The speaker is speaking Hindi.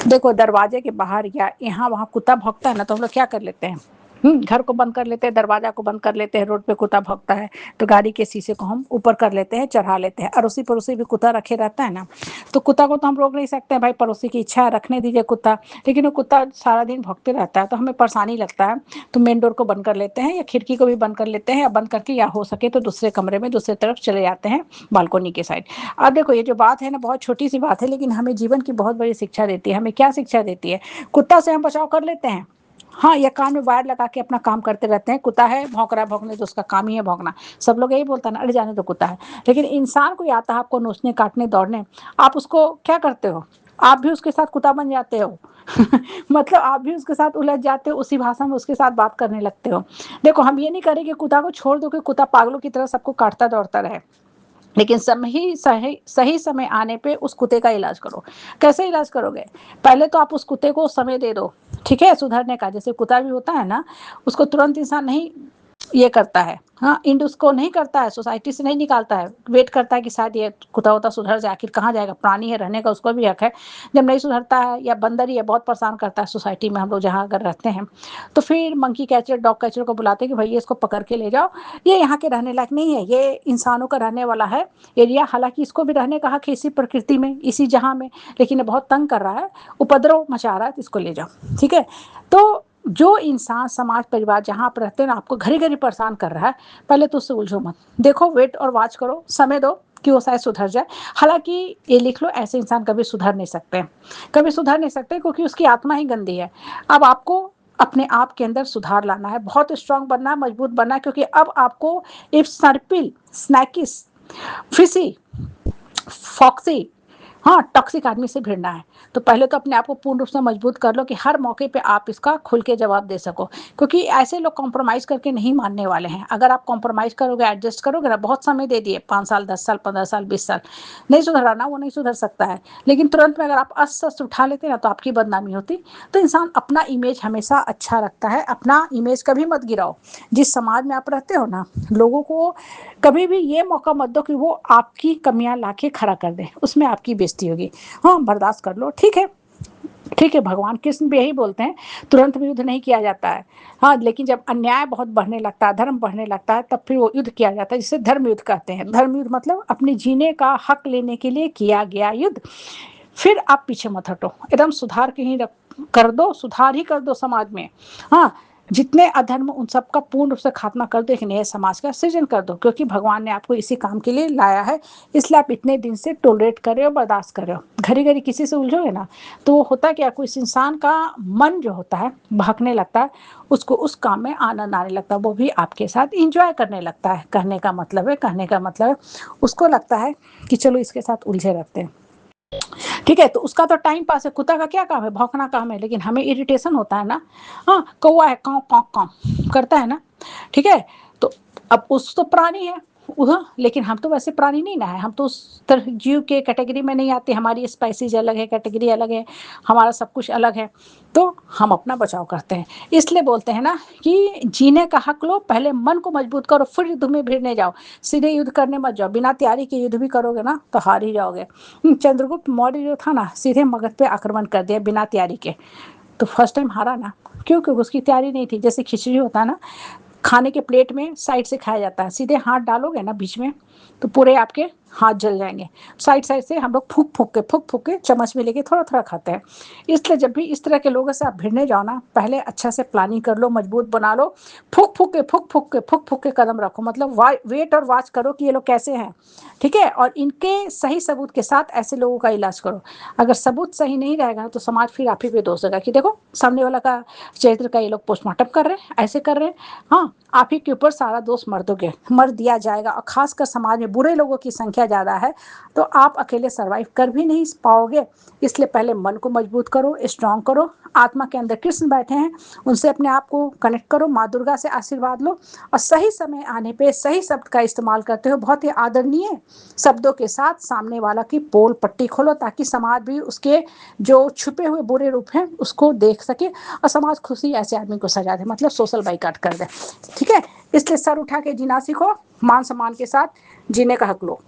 देखो दरवाजे के बाहर या यहाँ वहाँ कुत्ता भौंकता है ना, तो हम लोग क्या कर लेते हैं, घर को बंद कर लेते हैं, दरवाजा को बंद कर लेते हैं। रोड पे कुत्ता भौंकता है तो गाड़ी के शीशे को हम ऊपर कर लेते हैं, चढ़ा लेते हैं। अड़ोसी पड़ोसी भी कुत्ता रखे रहता है ना, तो कुत्ता को तो हम रोक नहीं सकते हैं, भाई पड़ोसी की इच्छा है रखने दीजिए कुत्ता, लेकिन वो कुत्ता सारा दिन भौंकते रहता है तो हमें परेशानी लगता है। तो मेन डोर को बंद कर लेते हैं या खिड़की को भी बंद कर लेते हैं, या बंद करके या हो सके तो दूसरे कमरे में दूसरे तरफ चले जाते हैं, बालकोनी के साइड। अब देखो ये जो बात है ना, बहुत छोटी सी बात है, लेकिन हमें जीवन की बहुत बड़ी शिक्षा देती है। हमें क्या शिक्षा देती है? कुत्ता से हम बचाव कर लेते हैं, हाँ, या कान में वायर लगा के अपना काम करते रहते हैं। कुत्ता है भौंक रहा है, भौंकने तो उसका काम ही है भौंकना, सब लोग यही बोलता है ना, अरे जाने तो कुत्ता है। लेकिन इंसान को आता है आपको नोचने काटने दौड़ने, आप उसको क्या करते हो? आप भी उसके साथ कुत्ता बन जाते हो मतलब आप भी उसके साथ उलझ जाते हो, उसी भाषा में उसके साथ बात करने लगते हो। देखो हम ये नहीं करें कि कुत्ता को छोड़ दो कि कुत्ता पागलों की तरह सबको काटता दौड़ता रहे, लेकिन सही समय आने पे उस कुत्ते का इलाज करो। कैसे इलाज करोगे? पहले तो आप उस कुत्ते को समय दे दो, ठीक है, सुधरने का। जैसे कुत्ता भी होता है ना, उसको तुरंत इंसान नहीं ये करता है, हाँ, इंड उसको नहीं करता है, सोसाइटी से नहीं निकालता है, वेट करता है कि शायद ये कुत्ता वुत्ता सुधर जाए। आखिर कहाँ जाएगा, प्राणी है, रहने का उसको भी हक है। जब नहीं सुधरता है, या बंदर ही है बहुत परेशान करता है सोसाइटी में हम लोग जहाँ अगर रहते हैं, तो फिर मंकी कैचर डॉग कैचर को बुलाते हैं कि भैया इसको पकड़ के ले जाओ, ये यहाँ के रहने लायक नहीं है, ये इंसानों का रहने वाला है एरिया। हालांकि इसको भी रहने का हक है इसी प्रकृति में, इसी जहाँ में, लेकिन ये बहुत तंग कर रहा है, उपद्रव मचा रहा है, तो इसको ले जाओ, ठीक है। तो जो इंसान समाज परिवार जहाँ आप रहते हैं ना, आपको घड़ी घड़ी परेशान कर रहा है, पहले तो उससे उलझो मत, देखो वेट और वॉच करो, समय दो कि वो शायद सुधर जाए। हालांकि ये लिख लो, ऐसे इंसान कभी सुधर नहीं सकते, कभी सुधर नहीं सकते, क्योंकि उसकी आत्मा ही गंदी है। अब आपको अपने आप के अंदर सुधार लाना है, बहुत स्ट्रांग बनना है, मजबूत बनना है, क्योंकि अब आपको इफ सर्पिल स्नैकिस फिशी फॉक्सी, हाँ, टॉक्सिक आदमी से भिड़ना है। तो पहले तो अपने आप को पूर्ण रूप से मजबूत कर लो कि हर मौके पे आप इसका खुल के जवाब दे सको, क्योंकि ऐसे लोग कॉम्प्रोमाइज़ करके नहीं मानने वाले हैं। अगर आप कॉम्प्रोमाइज़ करोगे, एडजस्ट करोगे ना, बहुत समय दे दिए, 5 साल 10 साल 15 साल 20 साल, नहीं सुधरा ना, वो नहीं सुधर सकता है। लेकिन तुरंत में अगर आप अस्त्र उठा लेते ना, तो आपकी बदनामी होती। तो इंसान अपना इमेज हमेशा अच्छा रखता है, अपना इमेज कभी मत गिराओ। जिस समाज में आप रहते हो ना, लोगों को कभी भी ये मौका मत दो कि वो आपकी कमियां लाके खड़ा कर दे, उसमें आपकी बेइज्जती होगी। हाँ, बर्दाश्त कर लो, ठीक है, ठीक है। भगवान कृष्ण भी यही बोलते हैं, तुरंत भी युद्ध नहीं किया जाता है, हाँ, लेकिन जब अन्याय बहुत बढ़ने लगता है, धर्म बढ़ने लगता है, तब फिर वो युद्ध किया जाता है, जिसे धर्म युद्ध कहते हैं। धर्म युद्ध मतलब अपने जीने का हक लेने के लिए किया गया युद्ध। फिर आप पीछे मत हटो, एकदम सुधार के ही कर दो, सुधार ही कर दो समाज में। हाँ, जितने अधर्म उन सबका पूर्ण रूप से खात्मा कर दो, एक नए समाज का सृजन कर दो, क्योंकि भगवान ने आपको इसी काम के लिए लाया है। इसलिए आप इतने दिन से टोलरेट कर रहे हो, बर्दाश्त कर रहे हो। घड़ी घड़ी किसी से उलझोगे ना, तो वो होता क्या, कोई इंसान का मन जो होता है भटकने लगता है, उसको उस काम में आनंद आने लगता है, वो भी आपके साथ इंजॉय करने लगता है। कहने का मतलब है उसको लगता है कि चलो इसके साथ उलझे रहते हैं, ठीक है। तो उसका तो टाइम पास है, कुत्ता का क्या काम है, भौंकना काम है, लेकिन हमें इरिटेशन होता है ना। हाँ, कौवा है, काँव काँव काँव करता है ना, ठीक है। तो अब उस तो प्राणी है उधर, लेकिन हम तो वैसे प्राणी नहीं ना है, हम तो उस तरह जीव के कैटेगरी में नहीं आते, हमारी स्पाइसीज अलग है, कैटेगरी अलग है, हमारा सब कुछ अलग है। तो हम अपना बचाव करते हैं। इसलिए बोलते हैं ना कि जीने का हक लो, पहले मन को मजबूत करो, फिर युद्ध में भिड़ने जाओ। सीधे युद्ध करने मत जाओ, बिना तैयारी के युद्ध भी करोगे ना तो हार ही जाओगे। चंद्रगुप्त मौर्य जो था ना, सीधे मगध पे आक्रमण कर दिया बिना तैयारी के, तो फर्स्ट टाइम हारा ना। क्यों? क्योंकि उसकी तैयारी नहीं थी। जैसे खिचड़ी होता है ना, खाने के प्लेट में साइड से खाया जाता है, सीधे हाथ डालोगे ना बीच में, तो पूरे आपके हाथ जल जाएंगे। साइड साइड से हम लोग फूक फूक के चम्मच में लेके थोड़ा थोड़ा खाते हैं। इसलिए जब भी इस तरह के लोगों से आप भिड़ने जाओ ना, पहले अच्छा से प्लानिंग कर लो, मजबूत बना लो, फूक फूक के कदम रखो, मतलब वेट और वॉच करो कि ये लोग कैसे हैं, ठीक है। और इनके सही सबूत के साथ ऐसे लोगों का इलाज करो। अगर सबूत सही नहीं रहेगा तो समाज फिर आप ही पे दोष देगा कि देखो सामने वाला का चरित्र का ये लोग पोस्टमार्टम कर रहे हैं, ऐसे कर रहे हैं। हाँ, आप ही के ऊपर सारा दोष मर दिया जाएगा। और खासकर समाज में बुरे लोगों की संख्या ज़्यादा है, तो आप अकेले सर्वाइव कर भी नहीं पाओगे। इसलिए पहले मन को मजबूत करो, स्ट्रांग करो। आत्मा के अंदर कृष्ण बैठे हैं, उनसे अपने आप को कनेक्ट करो, माँ दुर्गा से आशीर्वाद लो, और सही समय आने पे सही शब्द का इस्तेमाल करते हो, बहुत ही आदरणीय शब्दों के साथ सामने वाला की पोल पट्टी खोलो, ताकि समाज भी उसके जो छुपे हुए बुरे रूप हैं उसको देख सके, और समाज खुशी ऐसे आदमी को सजा दे, मतलब सोशल बाइकाट कर दे, ठीक है। इसलिए सर उठा के जीना सीखो, मान सम्मान के साथ जीने का हक लो।